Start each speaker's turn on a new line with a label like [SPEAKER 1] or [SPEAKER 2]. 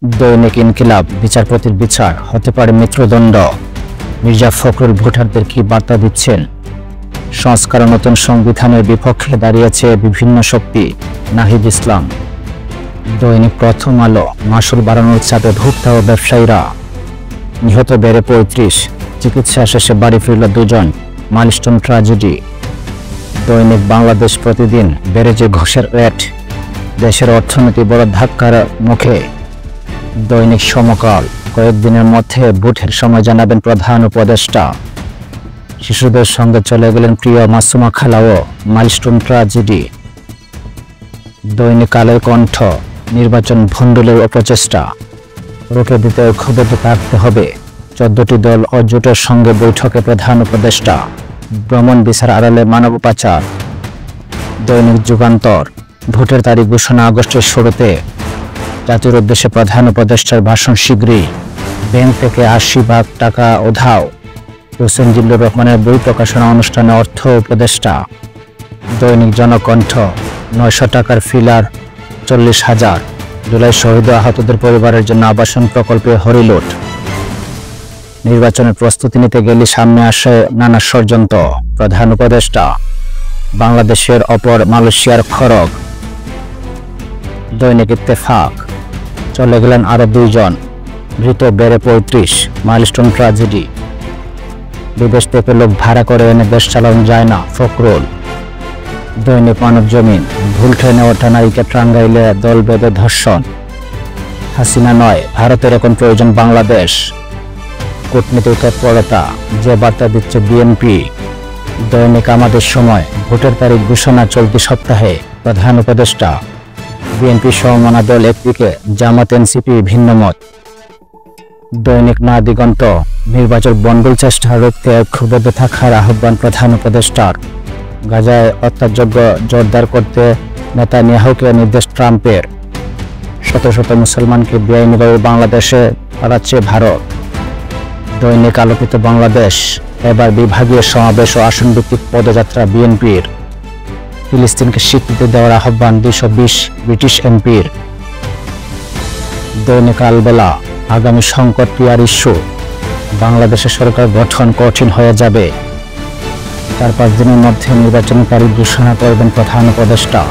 [SPEAKER 1] দৈনিক ইনকিলাব, বিচারপতির বিচার হতে পারে মৃত্যুদণ্ড। মির্জা ফখরুল ভোটারদের কি বার্তা দিচ্ছেন? সংস্কার ও নতুন সংবিধানের বিপক্ষে দাঁড়িয়েছে বিভিন্ন শক্তি। নাহিদ ইসলাম। দৈনিক প্রথম আলো, মাসুল বাড়ানোর চাপে ভোক্তা ও ব্যবসায়ীরা। নিহত বেড়ে ৩৫, চিকিৎসা শেষে বাড়ি ফিরল ২ জন, মাইলস্টোন ট্র্যাজেডি। দৈনিক বাংলাদেশ প্রতিদিন, বেড়েছে ঘুষের রেট, দেশের অর্থনীতি বড় ধাক্কার মুখে। দৈনিক সমকাল, কয়েকদিনের মধ্যে ভোটের সময় জানাবেন প্রধান উপদেষ্টা। শিশুদের সঙ্গে চলে গেলেন প্রিয় মাসুমা খালাও, মাইলস্টোন ট্র্যাজেডি। দৈনিক আলোর কণ্ঠ, নির্বাচন ভণ্ডুলের অপচেষ্টা রুখে দিতে ঐক্যবদ্ধ থাকতে হবে। 14টি দল ও জোটের সঙ্গে বৈঠকে প্রধান উপদেষ্টা। ভ্রমণ ভিসার আড়ালে মানব পাচার। দৈনিক যুগান্তর, ভোটের তারিখ ঘোষণা আগস্টের শুরুতে, জাতির উদ্দেশ্যে প্রধান উপদেষ্টার ভাষণ শীঘ্রই। ব্যাংক থেকে ৮০ ভাগ টাকা উধাও, হোসেন জিল্লুর রহমানের বই প্রকাশনা অনুষ্ঠানে অর্থ উপদেষ্টা। দৈনিক জনকণ্ঠ, ৯০০ টাকার ফিলার ৪০,০০০, জুলাই শহীদ ও আহতদের পরিবারের জন্য আবাসন প্রকল্পে হরিলুট। নির্বাচনের প্রস্তুতি নিতে গেলে সামনে আসে নানা ষড়যন্ত্র, প্রধান উপদেষ্টা। বাংলাদেশের অপর মালয়েশিয়ার খড়গ। দৈনিক ইত্তেফাক, চলে গেলেন আরো 2 জন, মৃত বেড়ে ৩৫, মাইলস্টোন ট্র্যাজেডি। বিদেশ থেকে লোক ভাড়া করে এনে দেশ চালানো যায় না, ফখরুল। দৈনিক মানব জমিন, ভুল ট্রেনে ওঠা নারীকে টাঙ্গাইলে দল বেঁধে ধর্ষণ। হাসিনা নয়, ভারতের এখন প্রয়োজন বাংলাদেশ। কূটনীতিক তৎপরতা, যে বার্তা দিচ্ছে বিএনপি। দৈনিক আমাদের সময়, ভোটের তারিখ ঘোষণা চলতি সপ্তাহে, প্রধান উপদেষ্টা। বিএনপি সমমনা দল একদিকে, জামাত এনসিপি ভিন্নমত। দৈনিক না দিগন্ত, নির্বাচন বন্ডল চেষ্টা রুখতে ঐক্যবদ্ধ থাকার আহ্বান প্রধান উপদেষ্টার। গাজায় হত্যাযজ্ঞ জোরদার করতে নেতানিয়াহুকে নির্দেশ ট্রাম্পের। শত শত মুসলমানকে বেআইনিভাবে বাংলাদেশে পাঠাচ্ছে ভারত। দৈনিক আলোকিত বাংলাদেশ, এবার বিভাগীয় সমাবেশ ও আসনভিত্তিক পদযাত্রা বিএনপির। ফিলিস্তিনকে স্বীকৃতি দেওয়ার আহ্বান ২২০ ব্রিটিশ এমপির। দৈনিক আলবেলা, আগামী সংকট ক্লিয়ার ইস্যু, বাংলাদেশের সরকার গঠন কঠিন হয়ে যাবে। ৪-৫ দিনের মধ্যে নির্বাচনী তারিখ ঘোষণা করবেন প্রধান উপদেষ্টা।